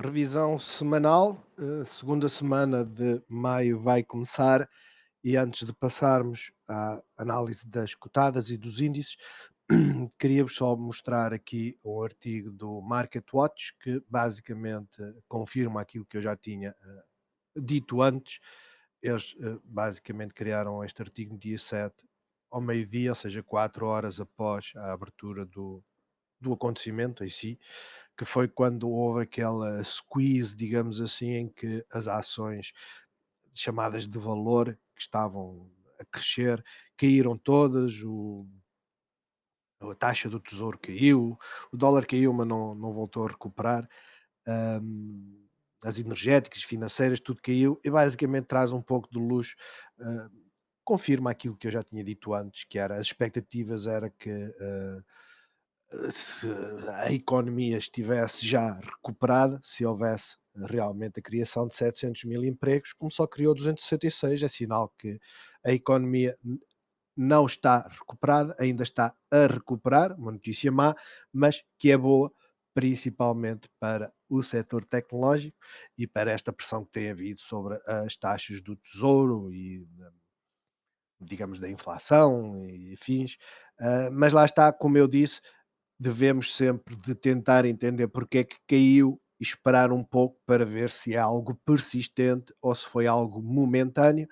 Revisão semanal, segunda semana de maio vai começar e antes de passarmos à análise das cotadas e dos índices, queria-vos só mostrar aqui um artigo do MarketWatch que basicamente confirma aquilo que eu já tinha dito antes. Eles basicamente criaram este artigo no dia 7 ao meio-dia, ou seja, 4 horas após a abertura do acontecimento em si, que foi quando houve aquela squeeze, digamos assim, em que as ações chamadas de valor, que estavam a crescer, caíram todas, a taxa do tesouro caiu, o dólar caiu, mas não voltou a recuperar. hum, as energéticas, financeiras, tudo caiu e basicamente traz um pouco de luz, hum, confirma aquilo que eu já tinha dito antes, que era as expectativas era que se a economia estivesse já recuperada, se houvesse realmente a criação de 700.000 empregos, como só criou 266, é sinal que a economia não está recuperada, ainda está a recuperar, uma notícia má, mas que é boa, principalmente para o setor tecnológico e para esta pressão que tem havido sobre as taxas do tesouro e, digamos, da inflação e afins. Mas lá está, como eu disse, devemos sempre de tentar entender porque é que caiu e esperar um pouco para ver se é algo persistente ou se foi algo momentâneo.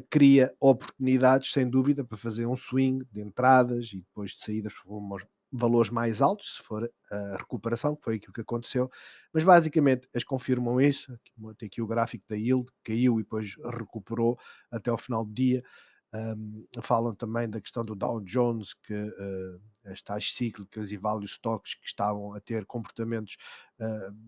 Cria oportunidades, sem dúvida, para fazer um swing de entradas e depois de saídas por valores mais altos, se for a recuperação, que foi aquilo que aconteceu. Mas basicamente eles confirmam isso. Tem aqui o gráfico da yield, que caiu e depois recuperou até ao final do dia. Falam também da questão do Dow Jones, que as tais cíclicas e value stocks que estavam a ter comportamentos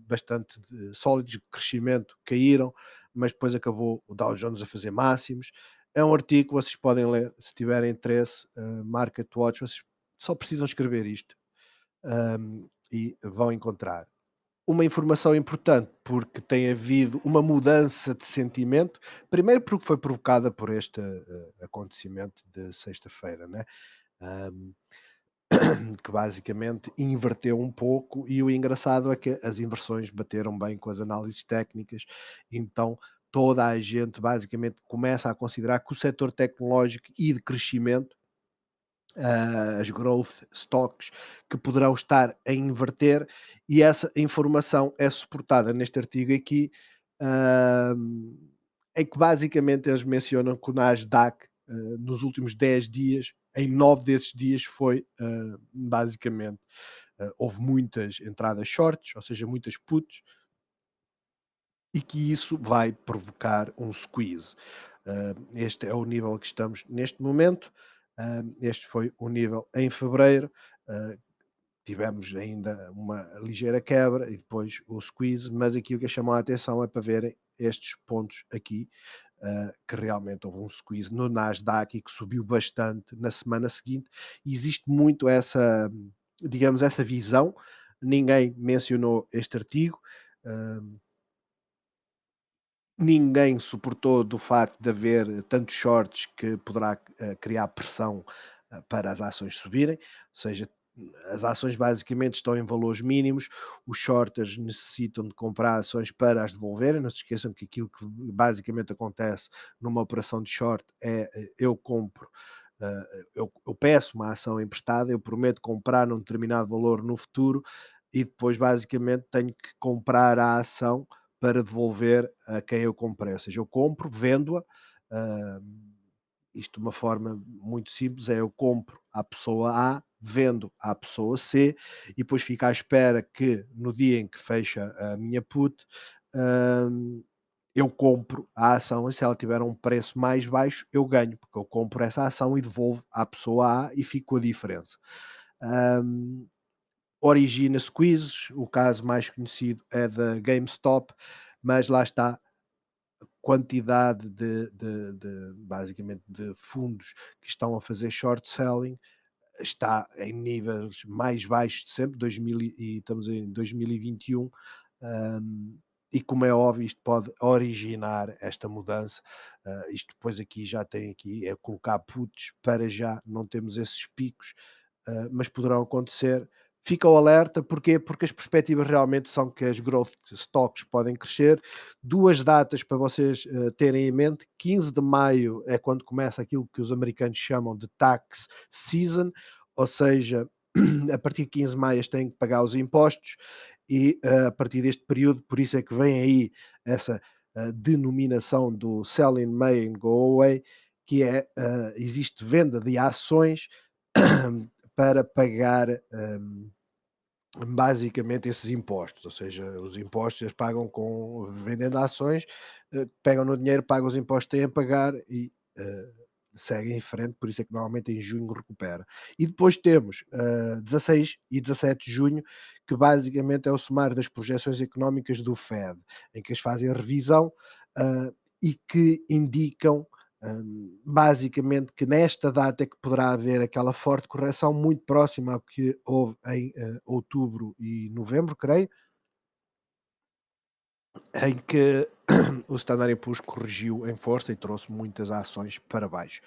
bastante sólidos de crescimento caíram, mas depois acabou o Dow Jones a fazer máximos. É um artigo que vocês podem ler se tiverem interesse, MarketWatch, vocês só precisam escrever isto e vão encontrar. Uma informação importante, porque tem havido uma mudança de sentimento, primeiro porque foi provocada por este acontecimento de sexta-feira, né? Um, que basicamente inverteu um pouco, e o engraçado é que as inversões bateram bem com as análises técnicas, então toda a gente basicamente começa a considerar que o setor tecnológico e de crescimento, as growth stocks, que poderão estar a inverter, e essa informação é suportada neste artigo aqui, em que basicamente eles mencionam que o Nasdaq, nos últimos 10 dias, em 9 desses dias foi basicamente, houve muitas entradas shorts, ou seja, muitas puts, e que isso vai provocar um squeeze. Este é o nível que estamos neste momento. Este foi o nível em fevereiro. Uh, Tivemos ainda uma ligeira quebra e depois o squeeze, mas aqui o que chamou a atenção é para verem estes pontos aqui, que realmente houve um squeeze no Nasdaq e que subiu bastante na semana seguinte. E existe muito essa, digamos, essa visão. Ninguém mencionou este artigo. Uh, Ninguém suportou do facto de haver tantos shorts que poderá criar pressão para as ações subirem, ou seja, as ações basicamente estão em valores mínimos, os shorters necessitam de comprar ações para as devolverem. Não se esqueçam que aquilo que basicamente acontece numa operação de short é eu compro, eu peço uma ação emprestada, eu prometo comprar num determinado valor no futuro e depois basicamente tenho que comprar a ação para devolver a quem eu comprei. Ou seja, eu compro, vendo-a, ah, isto de uma forma muito simples é eu compro à pessoa A, vendo à pessoa C e depois fico à espera que no dia em que fecha a minha put, eu compro a ação e se ela tiver um preço mais baixo, eu ganho, porque eu compro essa ação e devolvo à pessoa A e fico com a diferença. Um, Origina squeezes, o caso mais conhecido é da GameStop, mas lá está, quantidade de basicamente de fundos que estão a fazer short selling está em níveis mais baixos de sempre, 2000 e estamos em 2021, e como é óbvio isto pode originar esta mudança. Isto depois aqui já tem aqui é colocar puts, para já não temos esses picos, mas poderão acontecer. fica o alerta, porquê? Porque as perspectivas realmente são que as growth stocks podem crescer. Duas datas para vocês terem em mente: 15 de maio é quando começa aquilo que os americanos chamam de tax season, ou seja, a partir de 15 de maio têm que pagar os impostos e a partir deste período, por isso é que vem aí essa denominação do sell in May and go away, que é, existe venda de ações para pagar basicamente esses impostos, ou seja, os impostos eles pagam com vendendo ações, pegam no dinheiro, pagam os impostos que têm a pagar e seguem em frente, por isso é que normalmente em junho recupera. E depois temos 16 e 17 de junho, que basicamente é o sumário das projeções económicas do Fed, em que eles fazem a revisão uh, e que indicam basicamente que nesta data é que poderá haver aquela forte correção muito próxima ao que houve em outubro e novembro, creio, em que o Standard Poor's corrigiu em força e trouxe muitas ações para baixo.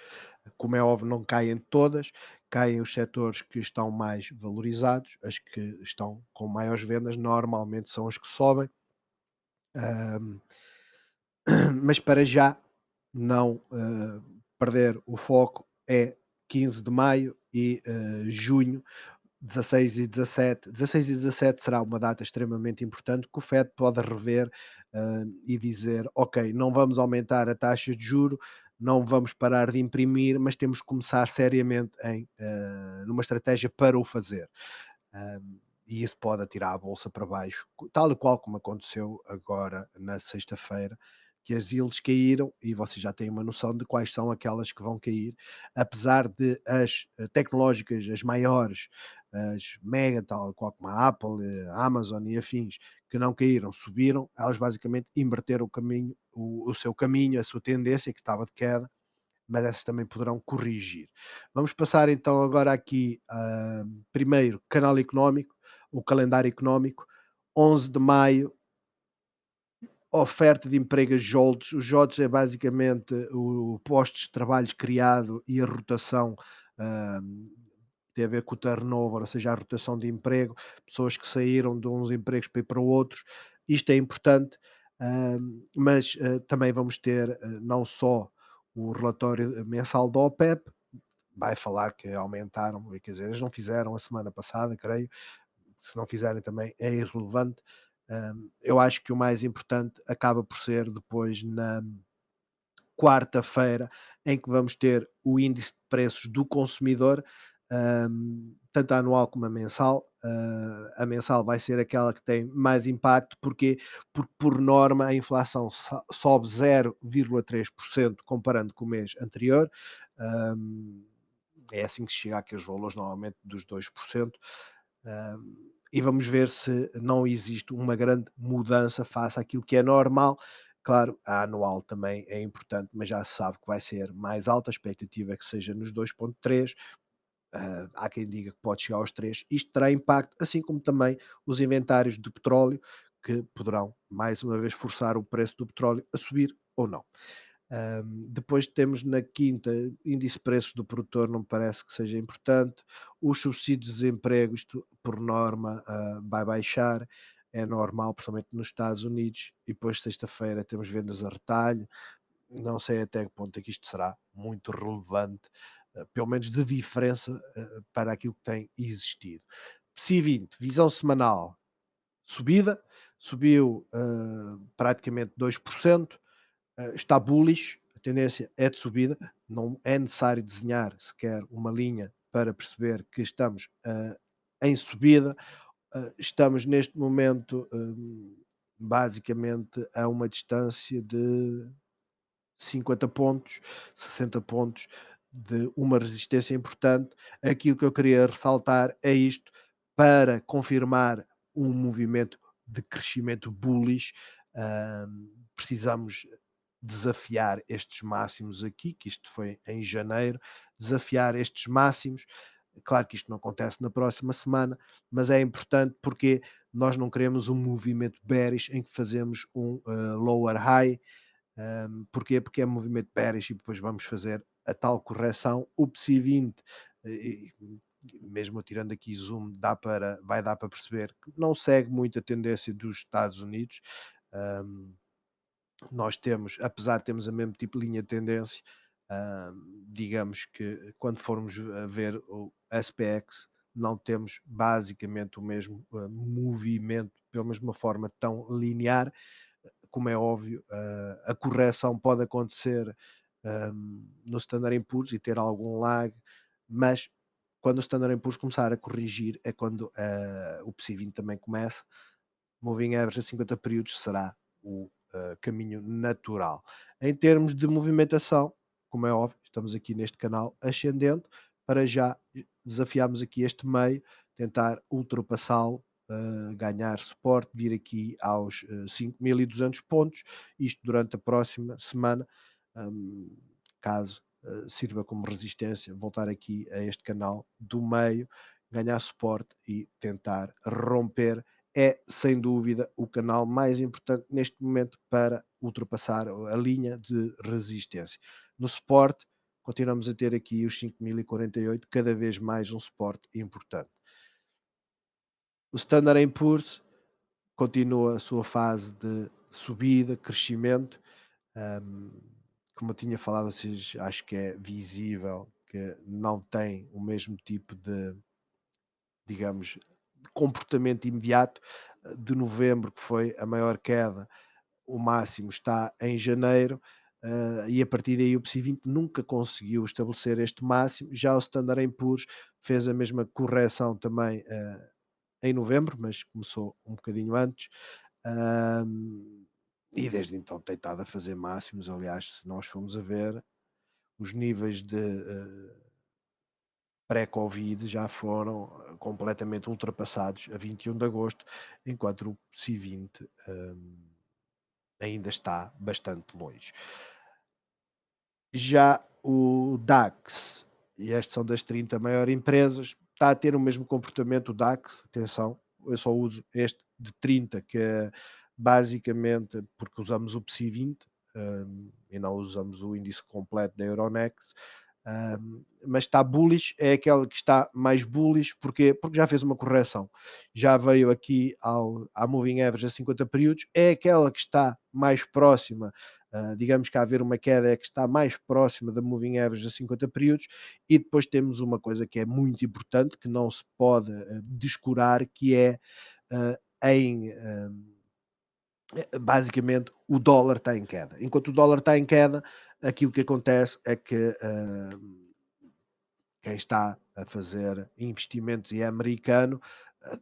Como é óbvio, não caem todas, caem os setores que estão mais valorizados, as que estão com maiores vendas, normalmente são os que sobem. Ahm, mas para já não perder o foco é 15 de maio e junho, 16 e 17. 16 e 17 será uma data extremamente importante que o FED pode rever e dizer: ok, não vamos aumentar a taxa de juro, não vamos parar de imprimir, mas temos que começar seriamente numa estratégia para o fazer. E isso pode atirar a bolsa para baixo, tal e qual como aconteceu agora na sexta-feira, que as yields caíram e vocês já têm uma noção de quais são aquelas que vão cair, apesar de as tecnológicas, as maiores, as mega, tal qual como a Apple, a Amazon e afins, que não caíram, subiram, elas basicamente inverteram o caminho, o seu caminho, a sua tendência, que estava de queda, mas essas também poderão corrigir. Vamos passar então agora aqui, primeiro, canal económico, o calendário económico, 11 de maio, oferta de emprego a JOLTS. Os JOLTS é basicamente o postos de trabalho criado e a rotação, hum, tem a ver com o turnover, ou seja, a rotação de emprego, pessoas que saíram de uns empregos para ir para outros. Isto é importante, mas também vamos ter não só o relatório mensal da OPEP, vai falar que aumentaram, quer dizer, eles não fizeram a semana passada, creio, se não fizerem também é irrelevante. Eu acho que o mais importante acaba por ser depois na quarta-feira, em que vamos ter o índice de preços do consumidor, tanto a anual como a mensal. A mensal vai ser aquela que tem mais impacto, porque por norma a inflação sobe 0,3% comparando com o mês anterior. Um, é assim que se chega àqueles valores normalmente dos 2%. E vamos ver se não existe uma grande mudança face àquilo que é normal. Claro, a anual também é importante, mas já se sabe que vai ser mais alta, a expectativa é que seja nos 2,3. Há quem diga que pode chegar aos 3. Isto terá impacto, assim como também os inventários de petróleo, que poderão mais uma vez forçar o preço do petróleo a subir ou não. Depois temos na quinta, índice de preços do produtor, não me parece que seja importante. Os subsídios de desemprego, isto por norma vai baixar, é normal, principalmente nos Estados Unidos. E depois, sexta-feira, temos vendas a retalho. Não sei até que ponto é que isto será muito relevante, pelo menos de diferença para aquilo que tem existido. PSI 20, visão semanal, subida, subiu praticamente 2%. Está bullish, a tendência é de subida, não é necessário desenhar sequer uma linha para perceber que estamos em subida. Estamos neste momento basicamente a uma distância de 50 pontos, 60 pontos de uma resistência importante. Aquilo que eu queria ressaltar é isto, para confirmar um movimento de crescimento bullish, precisamos desafiar estes máximos aqui, que isto foi em janeiro, desafiar estes máximos. Claro que isto não acontece na próxima semana, mas é importante porque nós não queremos um movimento bearish em que fazemos um lower high. Porquê? Porque é movimento bearish e depois vamos fazer a tal correção. O PSI 20 mesmo tirando aqui zoom, vai dar para perceber que não segue muito a tendência dos Estados Unidos. Um, Nós temos, apesar de termos a mesmo tipo de linha de tendência, digamos que quando formos a ver o SPX, não temos basicamente o mesmo movimento, pela mesma forma tão linear. Como é óbvio, a correção pode acontecer no Standard Poor's e ter algum lag, mas quando o Standard Poor's começar a corrigir é quando o PSI 20 também começa. Moving Average a 50 períodos será o caminho natural. Em termos de movimentação, como é óbvio, estamos aqui neste canal ascendente, para já desafiarmos aqui este meio, tentar ultrapassá-lo, ganhar suporte, vir aqui aos 5.200 pontos, isto durante a próxima semana, caso sirva como resistência, voltar aqui a este canal do meio, ganhar suporte e tentar romper. É sem dúvida o canal mais importante neste momento para ultrapassar a linha de resistência. No suporte, continuamos a ter aqui os 5.048, cada vez mais um suporte importante. O Standard Poor's continua a sua fase de subida, crescimento. Como eu tinha falado, vocês acho que é visível que não tem o mesmo tipo de, digamos, de comportamento imediato de novembro, que foi a maior queda. O máximo está em janeiro, e a partir daí o PSI 20 nunca conseguiu estabelecer este máximo. Já o Standard Poor's fez a mesma correção também em novembro, mas começou um bocadinho antes. E desde então tem estado a fazer máximos. Aliás, se nós formos a ver, os níveis de pré-Covid já foram completamente ultrapassados a 21 de agosto, enquanto o PSI 20 ainda está bastante longe. Já o DAX, e estas são das 30 maiores empresas, está a ter o mesmo comportamento. O DAX, atenção, eu só uso este de 30, que é basicamente porque usamos o PSI 20 e não usamos o índice completo da Euronext. Mas está bullish, é aquela que está mais bullish, porque já fez uma correção, já veio aqui à Moving Average a 50 períodos, é aquela que está mais próxima, digamos que a haver uma queda, é que está mais próxima da Moving Average a 50 períodos. E depois temos uma coisa que é muito importante, que não se pode descurar, que é basicamente o dólar está em queda. Enquanto o dólar está em queda, aquilo que acontece é que quem está a fazer investimentos e é americano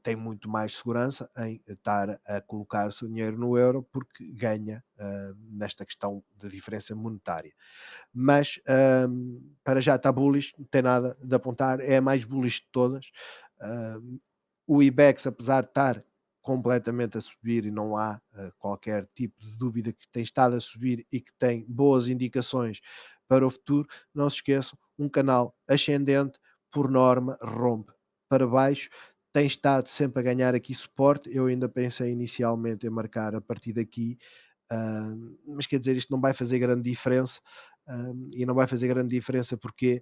tem muito mais segurança em estar a colocar o seu dinheiro no euro, porque ganha nesta questão de diferença monetária. Mas para já está bullish, não tem nada de apontar, é a mais bullish de todas. O IBEX, apesar de estar completamente a subir e não há qualquer tipo de dúvida que tem estado a subir e que tem boas indicações para o futuro, não se esqueçam, um canal ascendente, por norma, rompe para baixo, tem estado sempre a ganhar aqui suporte. Eu ainda pensei inicialmente em marcar a partir daqui, mas quer dizer, isto não vai fazer grande diferença. E não vai fazer grande diferença porque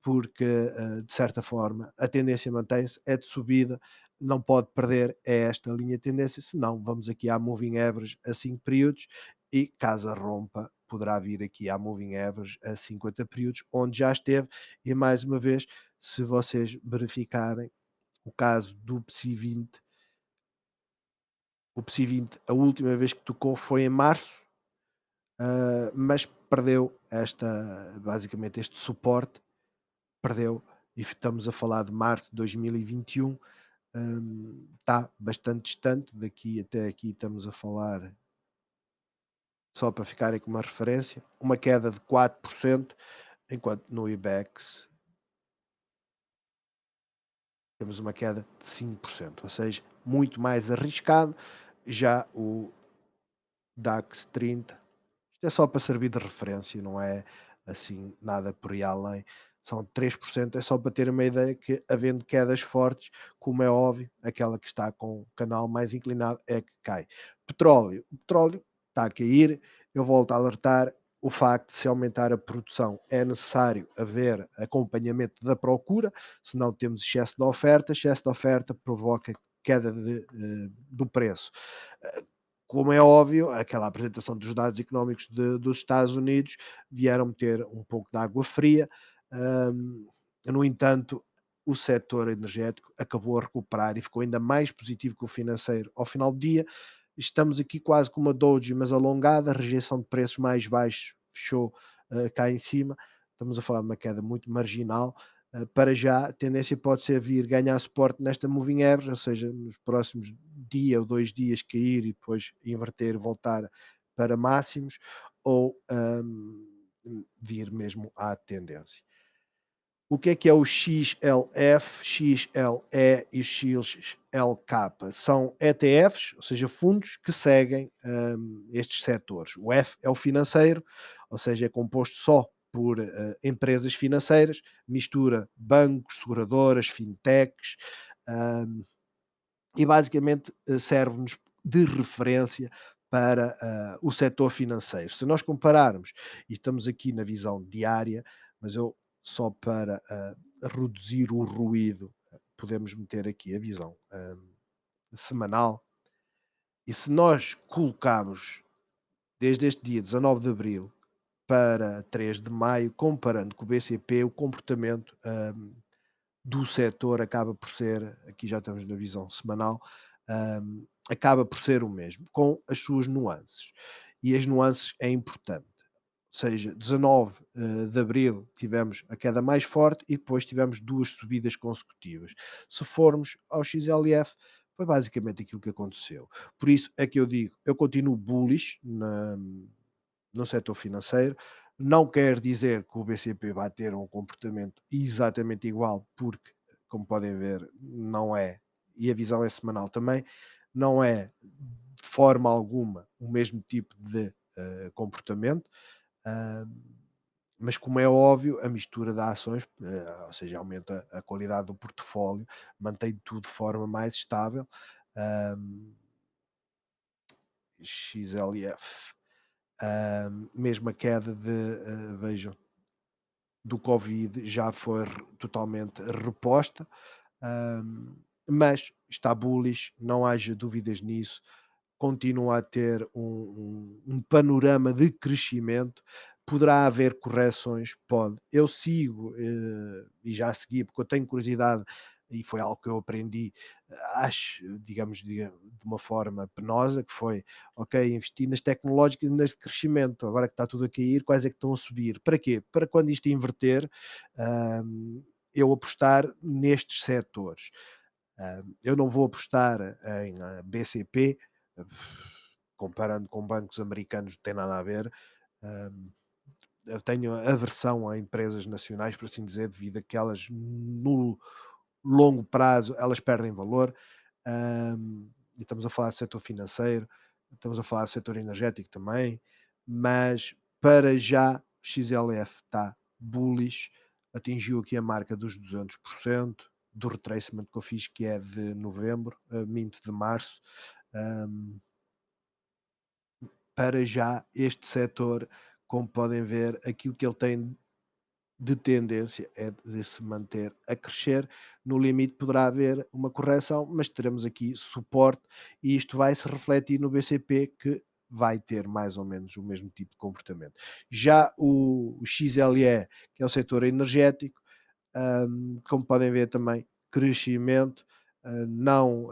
de certa forma a tendência mantém-se, é de subida, não pode perder esta linha de tendência, senão vamos aqui à Moving Average a 5 períodos e caso a rompa, poderá vir aqui à Moving Average a 50 períodos, onde já esteve. E mais uma vez, se vocês verificarem o caso do PSI 20, o PSI 20, a última vez que tocou foi em março, mas perdeu basicamente este suporte, perdeu, e estamos a falar de março de 2021, está bastante distante, daqui até aqui estamos a falar, só para ficarem com uma referência, uma queda de 4%, enquanto no IBEX temos uma queda de 5%, ou seja, muito mais arriscado. Já o DAX 30, isto é só para servir de referência, não é assim nada por aí além. São 3%, é só para ter uma ideia que, havendo quedas fortes, como é óbvio, aquela que está com o canal mais inclinado é que cai. Petróleo. O petróleo está a cair, eu volto a alertar, o facto de se aumentar a produção é necessário haver acompanhamento da procura, senão temos excesso de oferta provoca queda do preço. Como é óbvio, aquela apresentação dos dados económicos dos Estados Unidos vieram meter um pouco de água fria. No entanto, o setor energético acabou a recuperar e ficou ainda mais positivo que o financeiro ao final do dia. Estamos aqui quase com uma doji, mas alongada, rejeição de preços mais baixos, fechou cá em cima. Estamos a falar de uma queda muito marginal. Para já, a tendência pode ser vir ganhar suporte nesta moving average, ou seja, nos próximos dia ou 2 dias cair e depois inverter, voltar para máximos, ou vir mesmo à tendência. O que é o XLF, XLE e XLK? São ETFs, ou seja, fundos que seguem estes setores. O F é o financeiro, ou seja, é composto só por empresas financeiras, mistura bancos, seguradoras, fintechs, e basicamente serve-nos de referência para o setor financeiro. Se nós compararmos, e estamos aqui na visão diária, mas eu só para reduzir o ruído, podemos meter aqui a visão semanal. E se nós colocarmos desde este dia 19 de abril para 3 de maio, comparando com o BCP, o comportamento do setor acaba por ser, aqui já estamos na visão semanal, acaba por ser o mesmo, com as suas nuances. E as nuances é importante. Ou seja, 19 de abril tivemos a queda mais forte e depois tivemos 2 subidas consecutivas. Se formos ao XLF, foi basicamente aquilo que aconteceu. Por isso é que eu digo, eu continuo bullish no setor financeiro. Não quer dizer que o BCP vai ter um comportamento exatamente igual, porque, como podem ver, não é, e a visão é semanal também, não é de forma alguma o mesmo tipo de comportamento. Mas como é óbvio, a mistura de ações, ou seja, aumenta a qualidade do portfólio, mantém tudo de forma mais estável. XLF, mesmo a queda vejam, do Covid já foi totalmente reposta, mas está bullish, não haja dúvidas nisso, continua a ter um panorama de crescimento. Poderá haver correções? Pode. Eu sigo e já segui, porque eu tenho curiosidade e foi algo que eu aprendi, acho, digamos, de uma forma penosa, que foi, ok, investir nas tecnológicas e nas de crescimento. Agora que está tudo a cair, quais é que estão a subir? Para quê? Para quando isto inverter, eu apostar nestes setores. Eu não vou apostar em BCP, comparando com bancos americanos, não tem nada a ver. Eu tenho aversão a empresas nacionais, por assim dizer, devido a que elas, no longo prazo, elas perdem valor. E estamos a falar do setor financeiro, estamos a falar do setor energético também, mas para já o XLF está bullish, atingiu aqui a marca dos 200% do retracement que eu fiz, que é de novembro, minto de março. Para já este setor, como podem ver, aquilo que ele tem de tendência é de se manter a crescer. No limite poderá haver uma correção, mas teremos aqui suporte e isto vai se refletir no BCP, que vai ter mais ou menos o mesmo tipo de comportamento. Já o XLE, que é o setor energético, como podem ver também, crescimento, não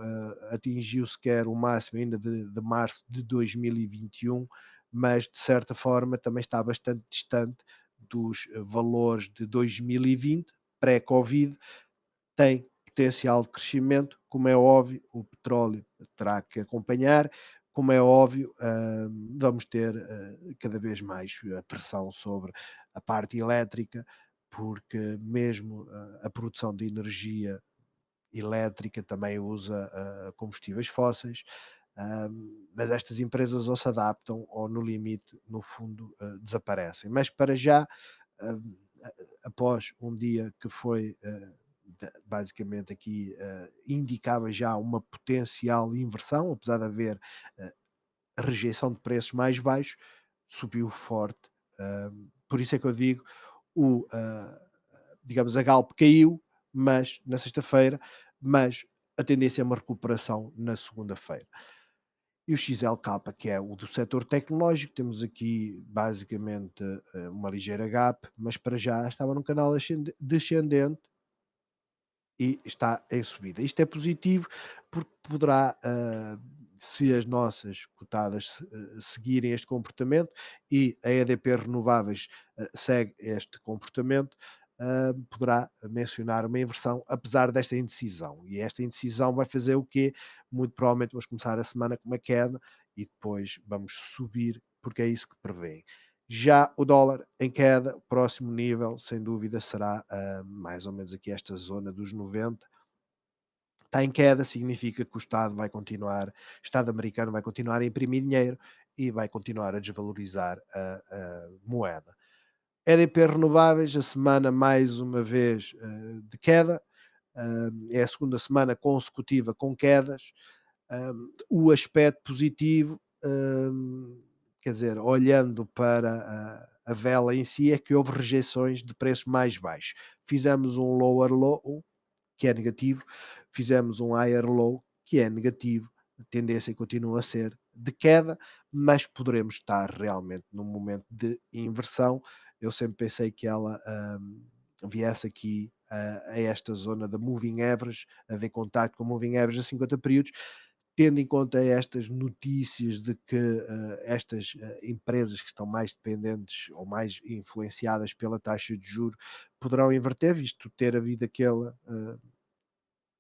atingiu sequer o máximo ainda de março de 2021, mas de certa forma também está bastante distante dos valores de 2020, pré-Covid. Tem potencial de crescimento, como é óbvio, o petróleo terá que acompanhar, como é óbvio, vamos ter cada vez mais a pressão sobre a parte elétrica, porque mesmo a produção de energia elétrica também usa combustíveis fósseis, mas estas empresas ou se adaptam ou no limite, no fundo, desaparecem. Mas para já, hum, após um dia que foi basicamente aqui indicava já uma potencial inversão, apesar de haver rejeição de preços mais baixos, subiu forte Por isso é que eu digo, o, ah, digamos, a Galp caiu, mas na sexta-feira, mas a tendência é uma recuperação na segunda-feira. E o XLK, que é o do setor tecnológico, temos aqui basicamente uma ligeira gap, mas para já estava num canal descendente e está em subida. Isto é positivo porque poderá, se as nossas cotadas seguirem este comportamento e a EDP Renováveis segue este comportamento, poderá mencionar uma inversão, apesar desta indecisão. E esta indecisão vai fazer o quê? Muito provavelmente vamos começar a semana com uma queda e depois vamos subir, porque é isso que prevêem. Já o dólar em queda, o próximo nível, sem dúvida, será mais ou menos aqui esta zona dos 90. Está em queda, significa que o Estado vai continuar, o Estado americano vai continuar a imprimir dinheiro e vai continuar a desvalorizar a moeda. EDP Renováveis, a semana mais uma vez de queda, é a segunda semana consecutiva com quedas. O aspecto positivo, quer dizer, olhando para a vela em si, é que houve rejeições de preços mais baixos. Fizemos um lower low, que é negativo, fizemos um higher low, que é negativo, a tendência continua a ser de queda, mas poderemos estar realmente num momento de inversão. Eu sempre pensei que ela viesse aqui a esta zona da moving average, a ver contacto com moving average a 50 períodos, tendo em conta estas notícias de que estas empresas que estão mais dependentes ou mais influenciadas pela taxa de juros poderão inverter, visto ter havido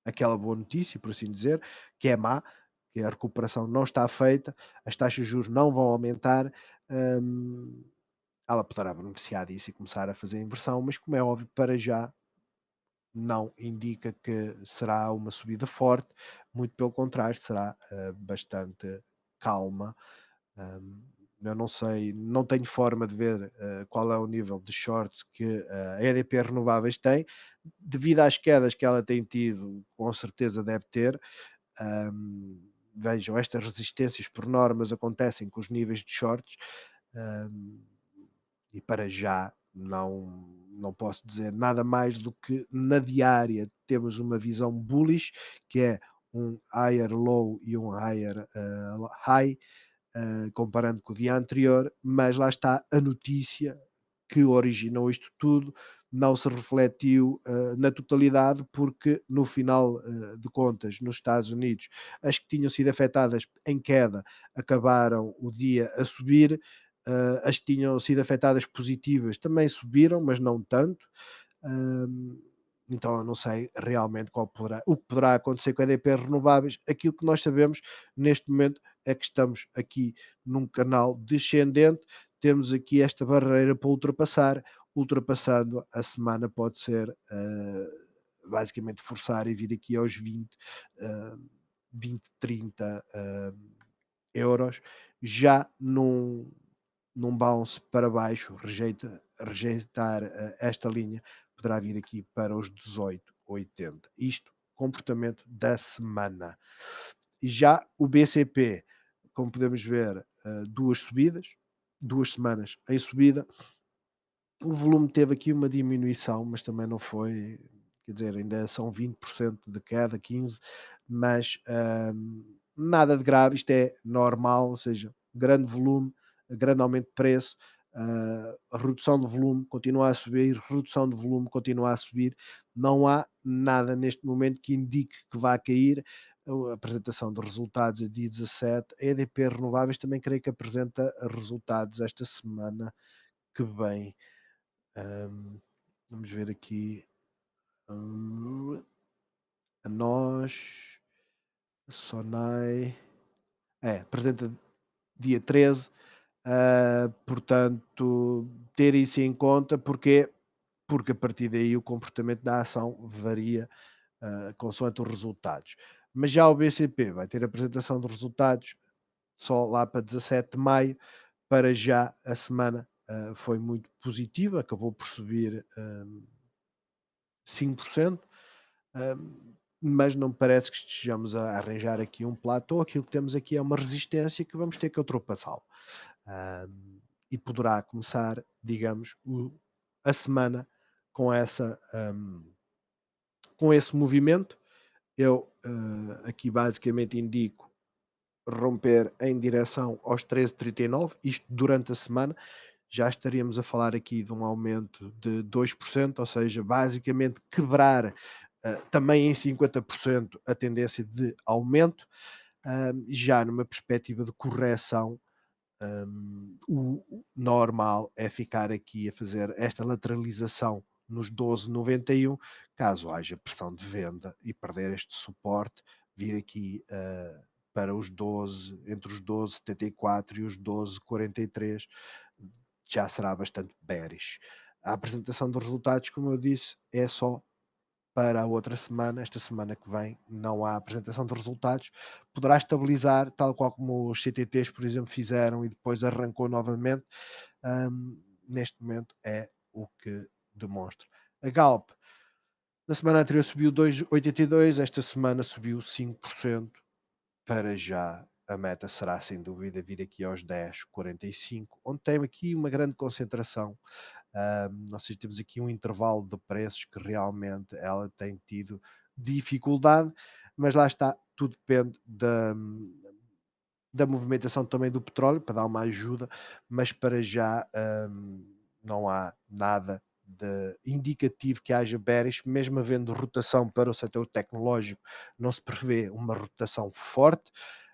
aquela boa notícia, por assim dizer, que é má, que a recuperação não está feita, as taxas de juros não vão aumentar, hum, ela poderá beneficiar disso e começar a fazer inversão, mas como é óbvio, para já não indica que será uma subida forte, muito pelo contrário, será bastante calma. Um, eu não sei, não tenho forma de ver qual é o nível de shorts que a EDP Renováveis tem, devido às quedas que ela tem tido, com certeza deve ter. Vejam, estas resistências por normas acontecem com os níveis de shorts. Um, e para já não posso dizer nada mais do que na diária temos uma visão bullish, que é um higher low e um higher high, comparando com o dia anterior, mas lá está a notícia que originou isto tudo, não se refletiu na totalidade, porque no final de contas, nos Estados Unidos, as que tinham sido afetadas em queda acabaram o dia a subir, as que tinham sido afetadas positivas também subiram, mas não tanto. Hum, então eu não sei realmente o que poderá acontecer com a EDP Renováveis. Aquilo que nós sabemos neste momento é que estamos aqui num canal descendente, temos aqui esta barreira para ultrapassar, ultrapassando a semana pode ser basicamente forçar e vir aqui aos 20, 20, 30 euros, já num bounce para baixo, rejeitar esta linha, poderá vir aqui para os 18,80. Isto, comportamento da semana. E já o BCP, como podemos ver, duas subidas, 2 semanas em subida. O volume teve aqui uma diminuição, mas também não foi, quer dizer, ainda são 20% de queda, 15%, mas nada de grave, isto é normal, ou seja, grande volume, grande aumento de preço, a redução de volume continua a subir, redução de volume continua a subir, não há nada neste momento que indique que vá cair. A apresentação de resultados é dia 17, a EDP Renováveis também creio que apresenta resultados esta semana que vem. Vamos ver aqui. A nós, a Sonai. Apresenta dia 13. Portanto, ter isso em conta, porque a partir daí o comportamento da ação varia consoante os resultados. Mas já o BCP vai ter apresentação de resultados só lá para 17 de maio. Para já a semana foi muito positiva, acabou por subir 5%, mas não me parece que estejamos a arranjar aqui um platô. Aquilo que temos aqui é uma resistência que vamos ter que ultrapassá-lo. e poderá começar, digamos, a semana com com esse movimento. Eu aqui basicamente indico romper em direção aos 13,39, isto durante a semana. Já estaríamos a falar aqui de um aumento de 2%, ou seja, basicamente quebrar também em 50% a tendência de aumento. Já numa perspectiva de correção, o normal é ficar aqui a fazer esta lateralização nos 12,91, caso haja pressão de venda e perder este suporte, vir aqui para os 12, entre os 12,74 e os 12,43, já será bastante bearish. A apresentação dos resultados, como eu disse, é só para a outra semana. Esta semana que vem não há apresentação de resultados. Poderá estabilizar, tal qual como os CTTs, por exemplo, fizeram e depois arrancou novamente. Neste momento é o que demonstra. A Galp, na semana anterior subiu 2,82, esta semana subiu 5%. Para já, a meta será sem dúvida vir aqui aos 10,45, onde tem aqui uma grande concentração. Ou seja, temos aqui um intervalo de preços que realmente ela tem tido dificuldade, mas lá está, tudo depende da movimentação também do petróleo, para dar uma ajuda, mas para já não há nada de indicativo que haja bearish, mesmo havendo rotação para o setor tecnológico, não se prevê uma rotação forte,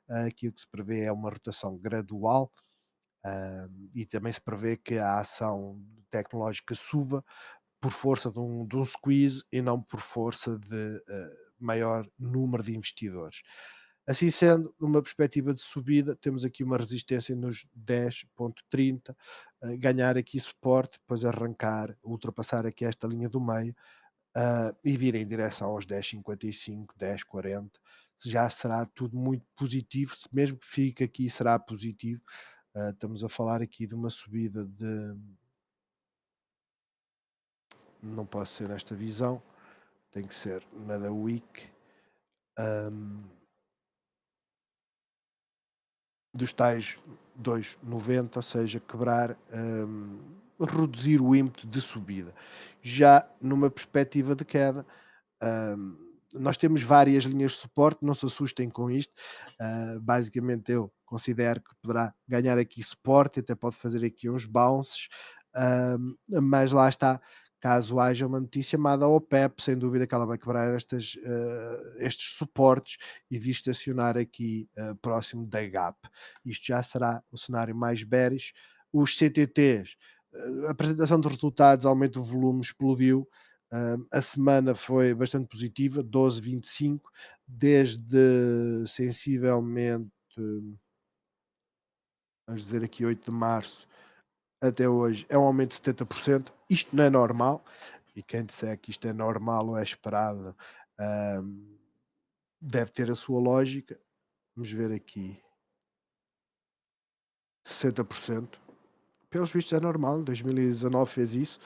aquilo que se prevê é uma rotação gradual, e também se prevê que a ação tecnológica suba por força de um squeeze e não por força de maior número de investidores. Assim sendo, numa perspectiva de subida, temos aqui uma resistência nos 10,30, ganhar aqui suporte, depois arrancar, ultrapassar aqui esta linha do meio e vir em direção aos 10,55, 10,40. Já será tudo muito positivo, mesmo que fique aqui, será positivo. Estamos a falar aqui de uma subida de. Não posso ser nesta visão, tem que ser na da week. Dos tais 2,90, ou seja, quebrar, reduzir o ímpeto de subida. Já numa perspectiva de queda, nós temos várias linhas de suporte, não se assustem com isto. Basicamente, eu considero que poderá ganhar aqui suporte, até pode fazer aqui uns bounces, mas lá está. Caso haja uma notícia chamada OPEP, sem dúvida que ela vai quebrar estes suportes e vir estacionar aqui próximo da gap. Isto já será o cenário mais bearish. Os CTTs, apresentação de resultados, aumento de volume, explodiu. A semana foi bastante positiva, 12,25, desde sensivelmente, vamos dizer aqui 8 de março até hoje, é um aumento de 70%. Isto não é normal, e quem disser que isto é normal ou é esperado, deve ter a sua lógica. Vamos ver aqui, 60%. Pelos vistos é normal, 2019 fez isso.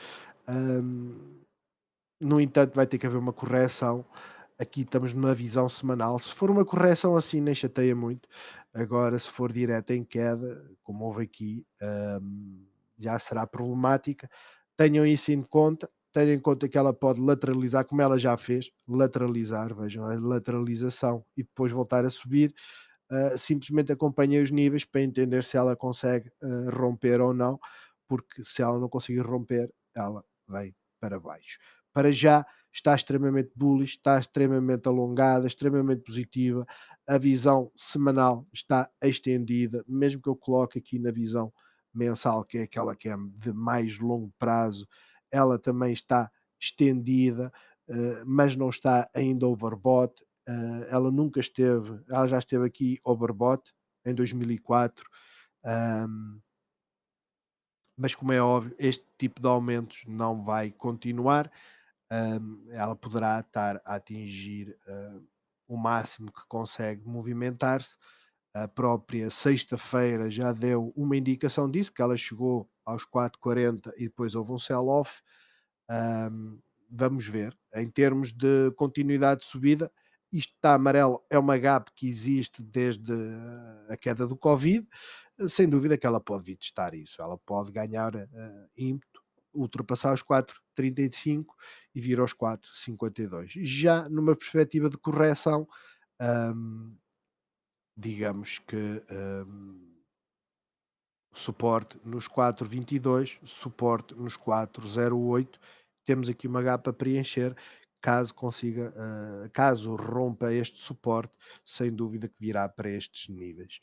No entanto, vai ter que haver uma correção. Aqui estamos numa visão semanal. Se for uma correção assim, nem chateia muito. Agora, se for direta em queda, como houve aqui, já será problemática. Tenham isso em conta. Tenham em conta que ela pode lateralizar, como ela já fez, lateralizar, vejam, a lateralização e depois voltar a subir. Simplesmente acompanhem os níveis para entender se ela consegue romper ou não, porque se ela não conseguir romper, ela vem para baixo. Para já está extremamente bullish, está extremamente alongada, extremamente positiva. A visão semanal está estendida, mesmo que eu coloque aqui na visão mensal, que é aquela que é de mais longo prazo, ela também está estendida, mas não está ainda overbought. Ela nunca esteve, ela já esteve aqui overbought em 2004, mas como é óbvio, este tipo de aumentos não vai continuar. Ela poderá estar a atingir o máximo que consegue movimentar-se. A própria sexta-feira já deu uma indicação disso, que ela chegou aos 4,40 e depois houve um sell-off. Vamos ver. Em termos de continuidade de subida, isto está amarelo, é uma gap que existe desde a queda do Covid. Sem dúvida que ela pode vir testar isso, ela pode ganhar ímpeto, ultrapassar os 4,35 e vir aos 4,52. Já numa perspectiva de correção, hum, digamos que suporte nos 4,22, suporte nos 4,08. Temos aqui uma gap a preencher. Caso consiga, caso rompa este suporte, sem dúvida que virá para estes níveis.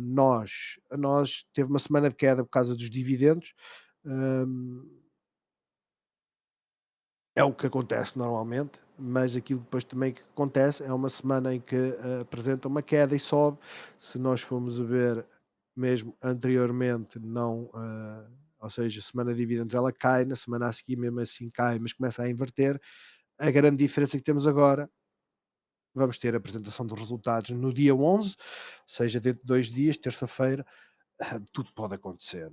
Nós teve uma semana de queda por causa dos dividendos. hum, É o que acontece normalmente, mas aquilo depois também que acontece é uma semana em que apresenta uma queda e sobe. Se nós formos a ver mesmo anteriormente, não, ou seja, semana de dividendos ela cai, na semana a seguir mesmo assim cai, mas começa a inverter. A grande diferença que temos agora, vamos ter a apresentação dos resultados no dia 11, ou seja, dentro de 2 dias, terça-feira, tudo pode acontecer.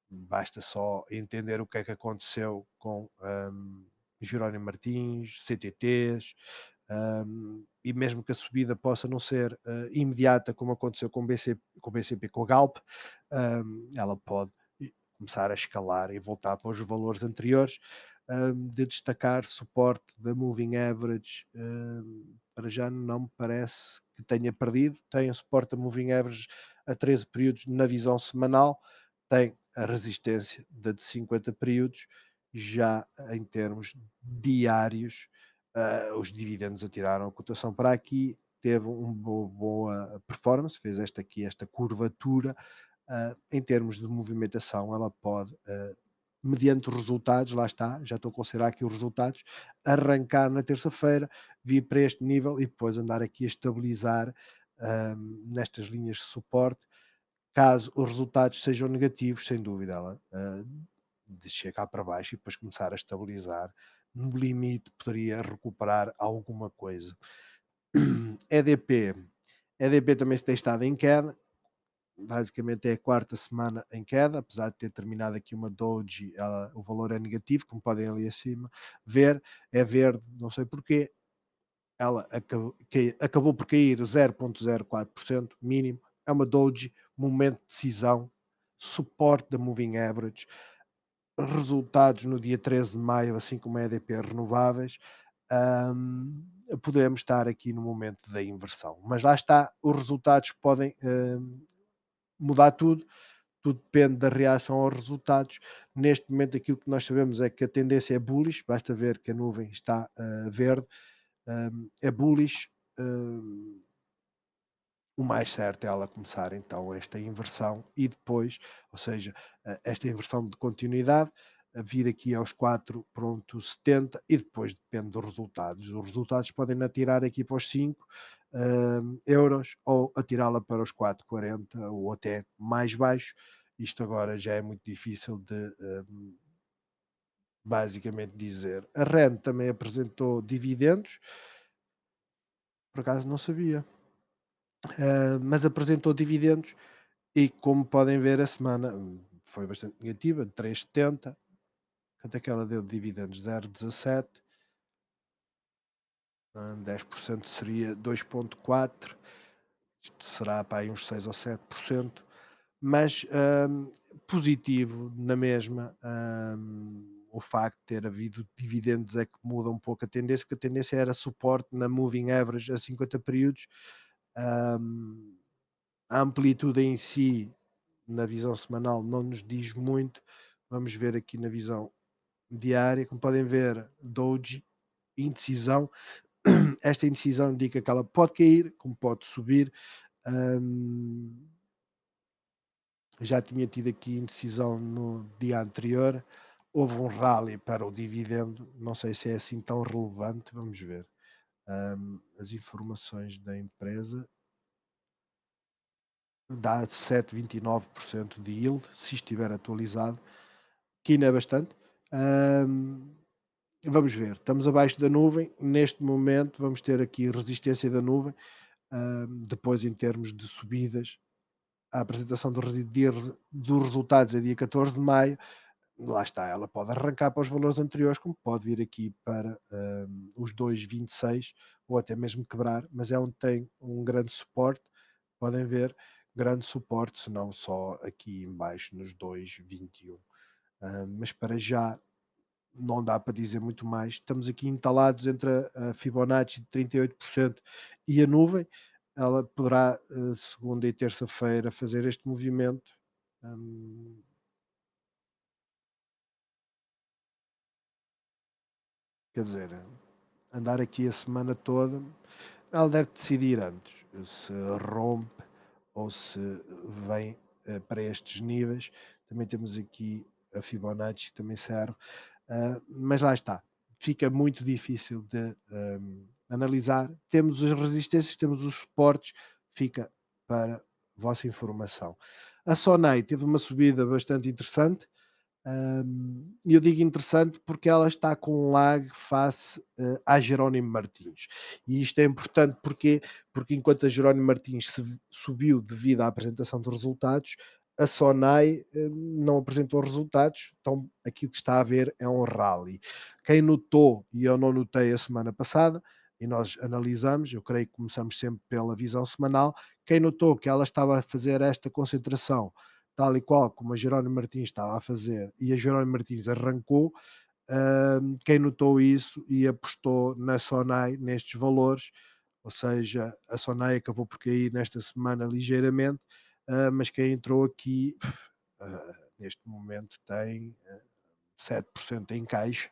Basta só entender o que é que aconteceu com Jerónimo Martins, CTTs, e mesmo que a subida possa não ser imediata, como aconteceu com o BCP, com a Galp, ela pode começar a escalar e voltar para os valores anteriores. De destacar suporte da Moving Average, para já não me parece que tenha perdido. Tem o suporte da Moving Average a 13 períodos na visão semanal, tem a resistência da de 50 períodos. Já em termos diários, os dividendos atiraram a cotação para aqui, teve uma boa performance, fez esta curvatura. Em termos de movimentação, ela pode, mediante os resultados, lá está, já estou a considerar aqui os resultados, arrancar na terça-feira, vir para este nível e depois andar aqui a estabilizar nestas linhas de suporte. Caso os resultados sejam negativos, sem dúvida, ela descer cá para baixo e depois começar a estabilizar. No limite, poderia recuperar alguma coisa. EDP. EDP também tem estado em queda. Basicamente é a quarta semana em queda, apesar de ter terminado aqui uma doji, o valor é negativo, como podem ali acima ver, é verde, não sei porquê. Ela acabou por cair 0,04% mínimo. É uma doji, momento de decisão, suporte da moving average, resultados no dia 13 de maio, assim como a EDP Renováveis. Poderemos estar aqui no momento da inversão, mas lá está, os resultados podem mudar tudo. Tudo depende da reação aos resultados. Neste momento, aquilo que nós sabemos é que a tendência é bullish, basta ver que a nuvem está verde, é bullish. O mais certo é ela começar então esta inversão e depois, ou seja, esta inversão de continuidade, a vir aqui aos 4,70 e depois depende dos resultados. Os resultados podem atirar aqui para os 5 euros ou atirá-la para os 4,40 ou até mais baixo. Isto agora já é muito difícil de basicamente dizer. A REN também apresentou dividendos, por acaso não sabia, mas apresentou dividendos. E como podem ver, a semana foi bastante negativa, de 3,70. Quanto é que ela deu de dividendos? 0,17. 10% seria 2,4. Isto será para aí uns 6 ou 7%. Mas positivo na mesma. O facto de ter havido dividendos é que muda um pouco a tendência, porque a tendência era suporte na moving average a 50 períodos. A amplitude em si, na visão semanal, não nos diz muito. Vamos ver aqui na visão diária. Como podem ver, doji, indecisão. Esta indecisão indica que ela pode cair, como pode subir. Já tinha tido aqui indecisão no dia anterior. Houve um rally para o dividendo. Não sei se é assim tão relevante. Vamos ver. As informações da empresa. Dá 7,29% de yield, se estiver atualizado, que ainda é bastante. Vamos ver, estamos abaixo da nuvem. Neste momento, vamos ter aqui resistência da nuvem. Depois, em termos de subidas, a apresentação dos resultados é dia 14 de maio. lá está, ela pode arrancar para os valores anteriores, como pode vir aqui para os 2,26 ou até mesmo quebrar, mas é onde tem um grande suporte. Podem ver, grande suporte, se não só aqui em baixo nos 2,21. Mas para já não dá para dizer muito mais. Estamos aqui entalados entre a Fibonacci de 38% e a nuvem. Ela poderá, segunda e terça-feira, fazer este movimento. Hum, Quer dizer, andar aqui a semana toda, ela deve decidir antes se rompe ou se vem para estes níveis. Também temos aqui a Fibonacci que também serve. Mas lá está, fica muito difícil de analisar. Temos as resistências, temos os suportes, fica para vossa informação. A Sonai teve uma subida bastante interessante. E eu digo interessante porque ela está com um lag face à Jerónimo Martins. E isto é importante porque enquanto a Jerónimo Martins subiu devido à apresentação de resultados, a Sonai não apresentou resultados, então aquilo que está a haver é um rally. Quem notou, e eu não notei a semana passada, e nós analisamos, eu creio que começamos sempre pela visão semanal, quem notou que ela estava a fazer esta concentração tal e qual como a Jerónimo Martins estava a fazer, e a Jerónimo Martins arrancou, quem notou isso e apostou na Sonai nestes valores, ou seja, a Sonai acabou por cair nesta semana ligeiramente, mas quem entrou aqui neste momento tem 7% em caixa.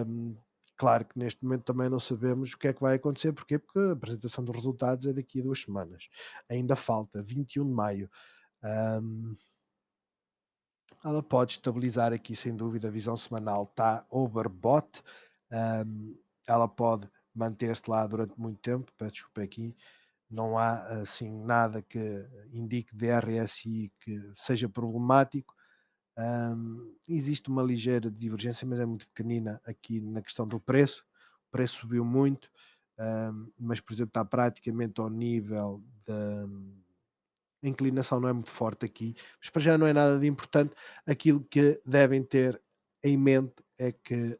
Hum, Claro que neste momento também não sabemos o que é que vai acontecer, porquê? Porque a apresentação dos resultados é daqui a 2 semanas. Ainda falta, 21 de maio. Hum, Ela pode estabilizar aqui, sem dúvida, a visão semanal está overbought. Ela pode manter-se lá durante muito tempo. Peço desculpa aqui. Não há assim nada que indique de RSI que seja problemático. Existe uma ligeira divergência, mas é muito pequenina aqui na questão do preço. O preço subiu muito, mas, por exemplo, está praticamente ao nível da a inclinação não é muito forte aqui, mas para já não é nada de importante. Aquilo que devem ter em mente é que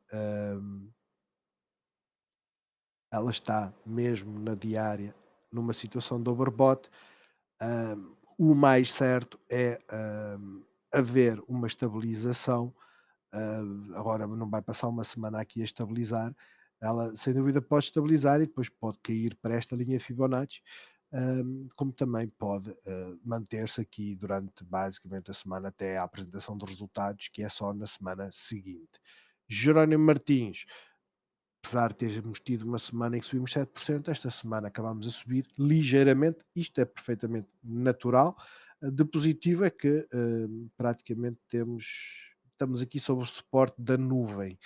ela está mesmo na diária numa situação de overbought. O mais certo é haver uma estabilização. Agora não vai passar uma semana aqui a estabilizar. Ela, sem dúvida, pode estabilizar e depois pode cair para esta linha Fibonacci, como também pode manter-se aqui durante basicamente a semana até à apresentação dos resultados, que é só na semana seguinte. Jerónimo Martins, apesar de termos tido uma semana em que subimos 7%, esta semana acabamos a subir ligeiramente, isto é perfeitamente natural. De positivo é que praticamente estamos aqui sob o suporte da nuvem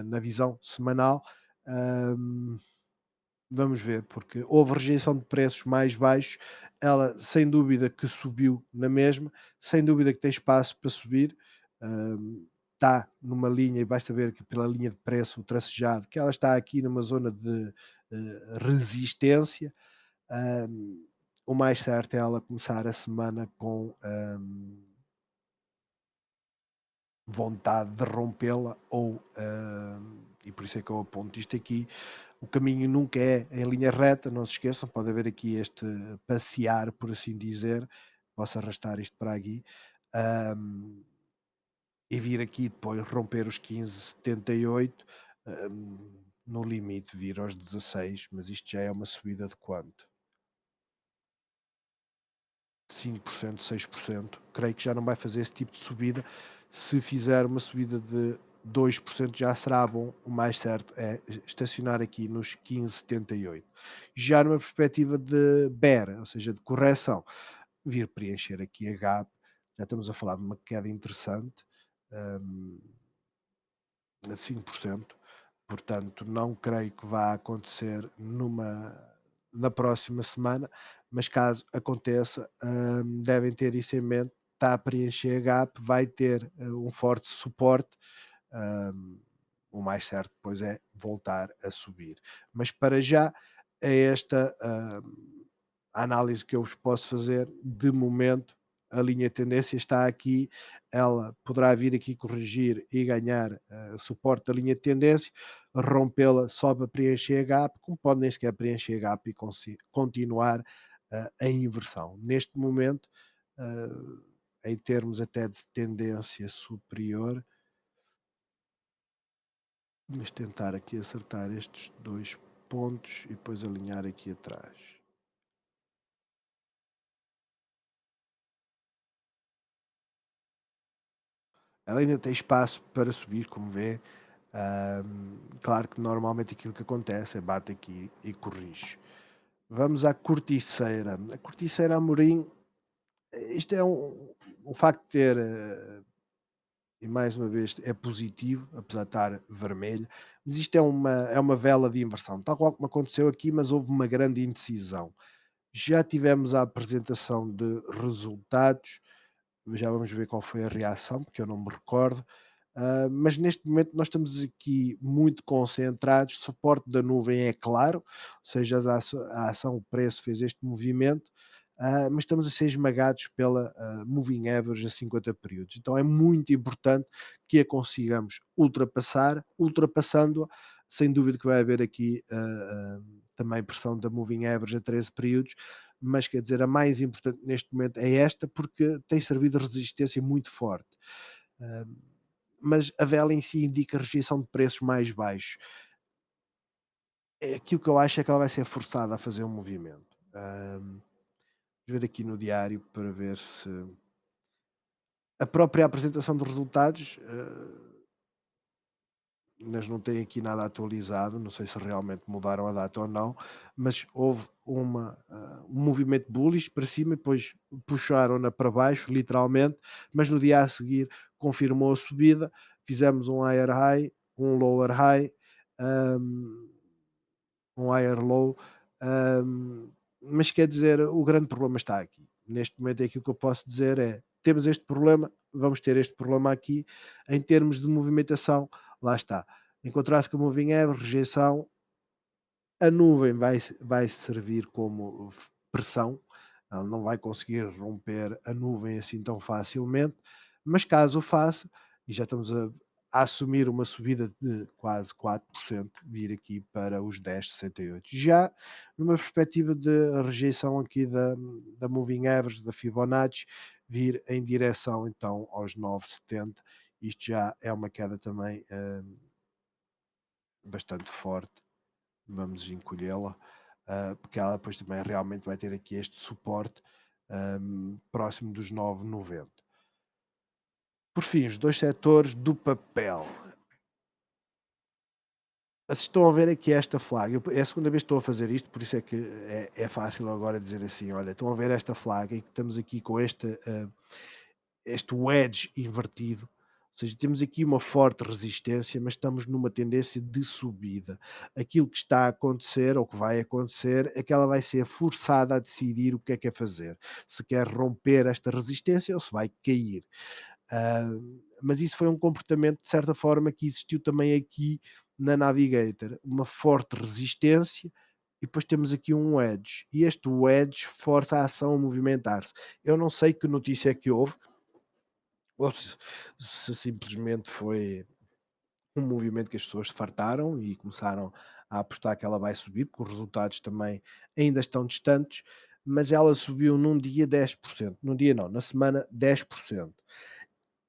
na visão semanal. Hum, Vamos ver, porque houve rejeição de preços mais baixos, ela sem dúvida que subiu na mesma, sem dúvida que tem espaço para subir, está numa linha, e basta ver que pela linha de preço, o tracejado, que ela está aqui numa zona de resistência. O mais certo é ela começar a semana com vontade de rompê-la ou e por isso é que eu aponto isto aqui. O caminho nunca é em linha reta, não se esqueçam, pode haver aqui este passear, por assim dizer, posso arrastar isto para aqui, e vir aqui depois romper os 15,78, no limite vir aos 16, mas isto já é uma subida de quanto? 5%, 6%. Creio que já não vai fazer esse tipo de subida. Se fizer uma subida de 2% já será bom. O mais certo é estacionar aqui nos 15,78. Já numa perspectiva de bear, ou seja, de correção, vir preencher aqui a gap. Já estamos a falar de uma queda interessante, a 5%. Portanto, não creio que vá acontecer na próxima semana, mas caso aconteça, devem ter isso em mente. Está a preencher a gap, vai ter um forte suporte. hum, o mais certo depois é voltar a subir. Mas para já é esta a análise que eu vos posso fazer de momento. a linha de tendência está aqui, ela poderá vir aqui corrigir e ganhar suporte da linha de tendência, rompê-la só para preencher gap, como pode nem sequer preencher gap e continuar em inversão. Neste momento, em termos até de tendência superior, vamos tentar aqui acertar estes dois pontos e depois alinhar aqui atrás. Ela ainda tem espaço para subir, como vê. Claro que normalmente aquilo que acontece é bate aqui e corrige. Vamos à corticeira. A corticeira Amorim, isto é um facto de ter, e mais uma vez é positivo, apesar de estar vermelho, mas isto é uma vela de inversão, tal qual como aconteceu aqui, mas houve uma grande indecisão. Já tivemos a apresentação de resultados, já vamos ver qual foi a reação, porque eu não me recordo. Mas neste momento nós estamos aqui muito concentrados. Suporte da nuvem é claro, ou seja, a ação, o preço fez este movimento, mas estamos a ser esmagados pela Moving Average a 50 períodos. Então é muito importante que a consigamos ultrapassar. Ultrapassando-a, sem dúvida que vai haver aqui também pressão da Moving Average a 13 períodos, mas quer dizer, a mais importante neste momento é esta, porque tem servido de resistência muito forte. Mas a vela em si indica rejeição de preços mais baixos. Aquilo que eu acho é que ela vai ser forçada a fazer um movimento. Vou ver aqui no diário para ver se a própria apresentação de resultados, mas não tem aqui nada atualizado, não sei se realmente mudaram a data ou não, mas houve um movimento bullish para cima e depois puxaram-na para baixo, literalmente, mas no dia a seguir confirmou a subida, fizemos um higher high, um lower high, um, um higher low, mas quer dizer, o grande problema está aqui. Neste momento é aquilo que eu posso dizer é, temos este problema, vamos ter este problema aqui, em termos de movimentação, lá está. Encontrar-se com a moving average, rejeição, a nuvem vai servir como pressão, ela não vai conseguir romper a nuvem assim tão facilmente, mas caso o faça, e já estamos a assumir uma subida de quase 4%, vir aqui para os 10,68. Já numa perspectiva de rejeição aqui da Moving Average, da Fibonacci, vir em direção então aos 9,70, isto já é uma queda também bastante forte, vamos encolhê-la, porque ela depois também realmente vai ter aqui este suporte próximo dos 9,90. Por fim, os dois setores do papel. Estão a ver aqui esta flag. É a segunda vez que estou a fazer isto, por isso é que é fácil agora dizer assim: olha, estão a ver esta flag e que estamos aqui com este wedge invertido. Ou seja, temos aqui uma forte resistência, mas estamos numa tendência de subida. Aquilo que está a acontecer, ou que vai acontecer, é que ela vai ser forçada a decidir o que é que é fazer. Se quer romper esta resistência ou se vai cair. Mas isso foi um comportamento, de certa forma, que existiu também aqui na Navigator. Uma forte resistência e depois temos aqui um wedge. E este wedge força a ação a movimentar-se. Eu não sei que notícia é que houve, ou se simplesmente foi um movimento que as pessoas se fartaram e começaram a apostar que ela vai subir, porque os resultados também ainda estão distantes, mas ela subiu num dia 10%, num dia não, na semana 10%.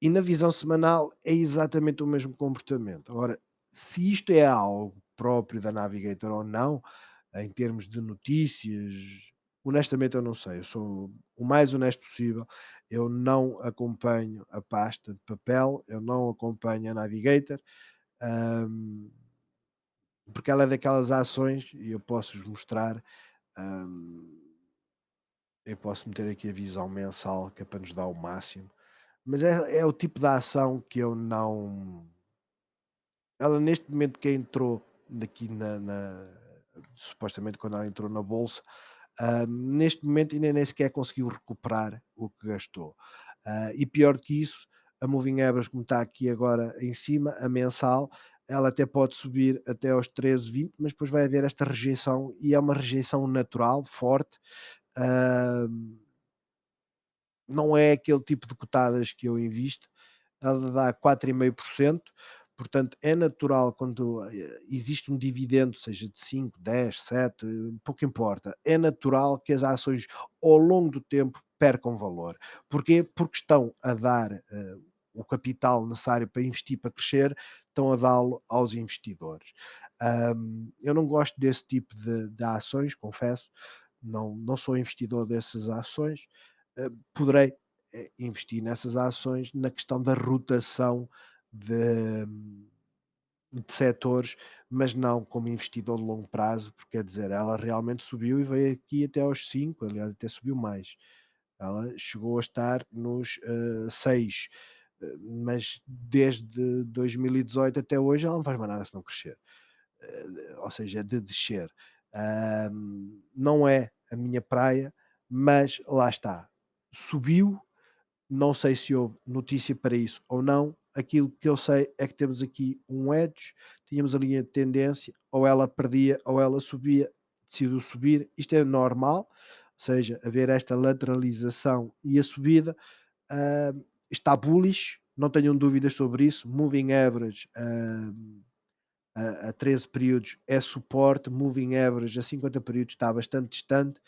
E na visão semanal é exatamente o mesmo comportamento. Agora, se isto é algo próprio da Navigator ou não, em termos de notícias, honestamente eu não sei. Eu sou o mais honesto possível. Eu não acompanho a pasta de papel, eu não acompanho a Navigator, hum, porque ela é daquelas ações, e eu posso-vos mostrar, hum, eu posso meter aqui a visão mensal, que é para nos dar o máximo, mas é o tipo de ação que eu não. Ela neste momento que entrou daqui supostamente quando ela entrou na bolsa, neste momento ainda nem sequer conseguiu recuperar o que gastou. E pior do que isso, a Moving Average, como está aqui agora em cima, a mensal, ela até pode subir até aos 13,20, mas depois vai haver esta rejeição, e é uma rejeição natural, forte, não é aquele tipo de cotadas que eu invisto, ela dá 4,5%, portanto é natural quando existe um dividendo, seja de 5, 10, 7, pouco importa, é natural que as ações ao longo do tempo percam valor. Porquê? Porque estão a dar o capital necessário para investir, para crescer, estão a dá-lo aos investidores. Eu não gosto desse tipo de ações, confesso, não sou investidor dessas ações. Poderei investir nessas ações na questão da rotação de, de setores, mas não como investidor de longo prazo, porque quer dizer, ela realmente subiu e veio aqui até aos 5, aliás, até subiu mais. Ela chegou a estar nos 6, mas desde 2018 até hoje ela não faz mais nada se não crescer, ou seja, de descer. Não é a minha praia, mas lá está. Subiu, não sei se houve notícia para isso ou não. Aquilo que eu sei é que temos aqui um edge, tínhamos a linha de tendência, ou ela perdia ou ela subia, decidiu subir. Isto é normal, ou seja, haver esta lateralização e a subida está bullish, não tenham dúvidas sobre isso. Moving average a 13 períodos é suporte, moving average a 50 períodos está bastante distante.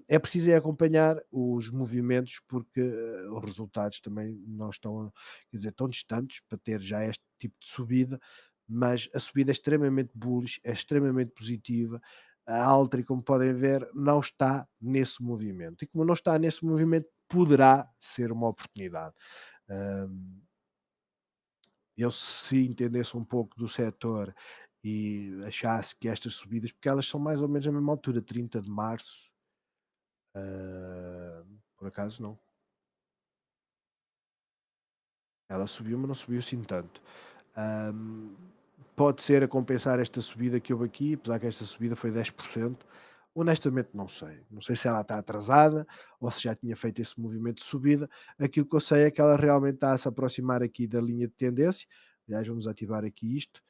É preciso acompanhar os movimentos porque os resultados também não estão, quer dizer, tão distantes para ter já este tipo de subida, mas a subida é extremamente bullish, é extremamente positiva. A Altri, como podem ver, não está nesse movimento. E como não está nesse movimento, poderá ser uma oportunidade. Um, eu, se entendesse um pouco do setor e achasse que estas subidas, porque elas são mais ou menos a mesma altura, 30 de março, por acaso não. Ela subiu, mas não subiu assim tanto. Ahm, pode ser a compensar esta subida que houve aqui, apesar que esta subida foi 10%. Honestamente não sei. Não sei se ela está atrasada ou se já tinha feito esse movimento de subida. Aquilo que eu sei é que ela realmente está a se aproximar aqui da linha de tendência. Aliás, vamos ativar aqui isto.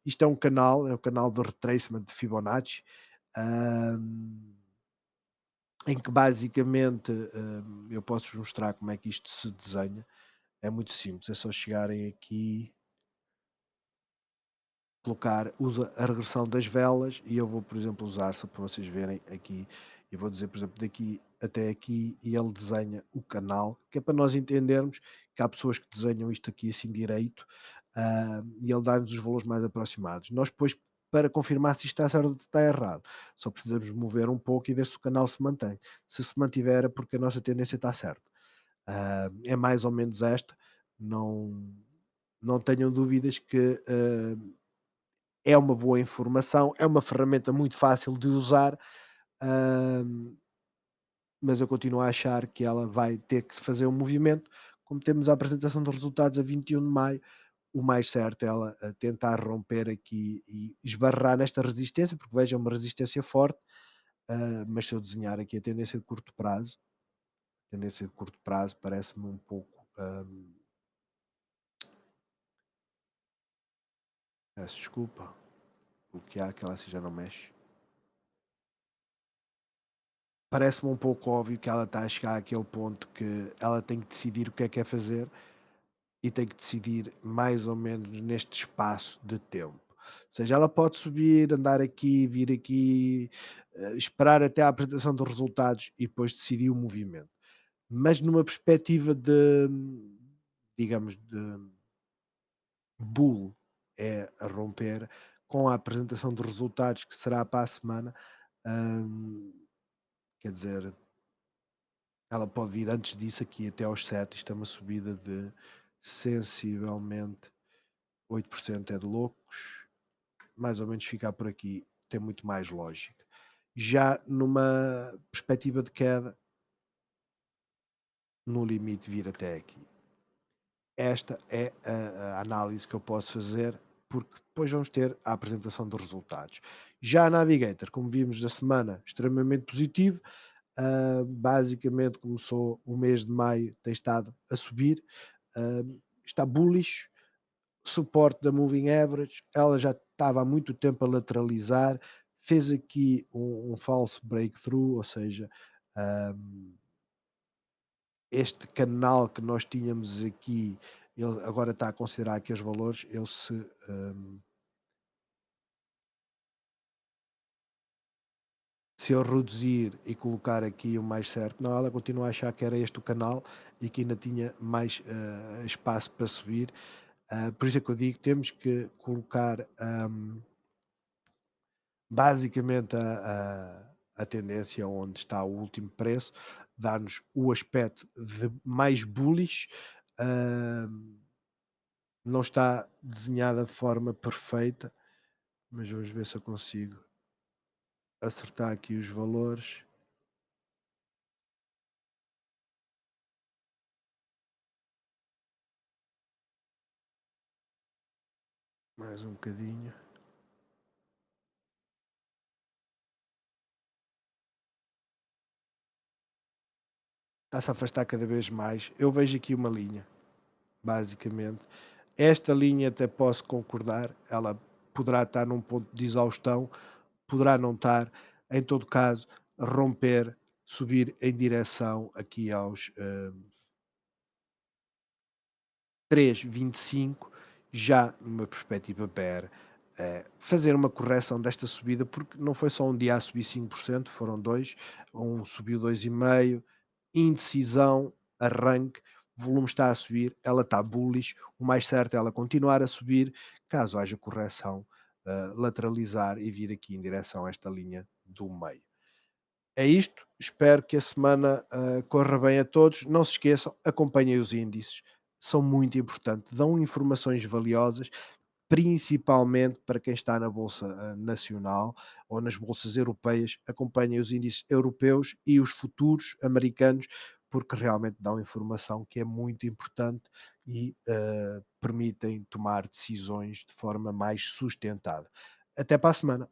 Isto é um canal de retracement de Fibonacci. Ahm, em que basicamente eu posso mostrar como é que isto se desenha. É muito simples, é só chegarem aqui, colocar, usa a regressão das velas e eu vou, por exemplo, usar, só para vocês verem aqui, eu vou dizer, por exemplo, daqui até aqui e ele desenha o canal, que é para nós entendermos que há pessoas que desenham isto aqui assim direito e ele dá-nos os valores mais aproximados. Nós depois, para confirmar se isto está certo ou está errado, só precisamos mover um pouco e ver se o canal se mantém. Se mantiver é porque a nossa tendência está certa. É mais ou menos esta, não, não tenham dúvidas que é uma boa informação, é uma ferramenta muito fácil de usar, uh, mas eu continuo a achar que ela vai ter que se fazer um movimento, como temos a apresentação de resultados a 21 de maio, o mais certo é ela tentar romper aqui e esbarrar nesta resistência, porque veja, é uma resistência forte, mas se eu desenhar aqui a tendência de curto prazo parece-me um pouco, peço desculpa, bloquear que ela assim já não mexe. Parece-me um pouco óbvio que ela está a chegar àquele ponto que ela tem que decidir o que é que quer fazer e tem que decidir mais ou menos neste espaço de tempo. Ou seja, ela pode subir, andar aqui, vir aqui, esperar até a apresentação dos resultados e depois decidir o movimento. Mas numa perspectiva de, digamos, de bull, é a romper com a apresentação dos resultados que será para a semana. hum, Quer dizer, ela pode vir antes disso aqui até aos 7. Isto é uma subida de sensivelmente 8%, é de loucos. Mais ou menos ficar por aqui tem muito mais lógica. Já numa perspectiva de queda, no limite vir até aqui. Esta é a análise que eu posso fazer, porque depois vamos ter a apresentação dos resultados. Já a Navigator, como vimos na semana, extremamente positivo. Basicamente começou o mês de maio, tem estado a subir, está bullish, suporte da moving average, ela já estava há muito tempo a lateralizar, fez aqui um falso breakthrough, ou seja, este canal que nós tínhamos aqui, ele agora está a considerar aqueles valores, ele se eu reduzir e colocar aqui o mais certo, não, ela continua a achar que era este o canal e que ainda tinha mais espaço para subir. Por isso é que eu digo, temos que colocar basicamente a tendência onde está o último preço, dar-nos o aspecto de mais bullish. Não está desenhada de forma perfeita, mas vamos ver se eu consigo acertar aqui os valores. Mais um bocadinho. Está-se a afastar cada vez mais. Eu vejo aqui uma linha, basicamente. Esta linha até posso concordar, ela poderá estar num ponto de exaustão, poderá não estar. Em todo caso, romper, subir em direção aqui aos 3,25, já numa perspectiva bear, fazer uma correção desta subida, porque não foi só um dia a subir 5%, foram dois, um subiu 2,5%, indecisão, arranque, o volume está a subir, ela está bullish, o mais certo é ela continuar a subir, caso haja correção, lateralizar e vir aqui em direção a esta linha do meio. É isto, espero que a semana corra bem a todos. Não se esqueçam, acompanhem os índices, são muito importantes, dão informações valiosas, principalmente para quem está na Bolsa Nacional ou nas bolsas europeias. Acompanhem os índices europeus e os futuros americanos, porque realmente dão informação que é muito importante e permitem tomar decisões de forma mais sustentada. Até para a semana.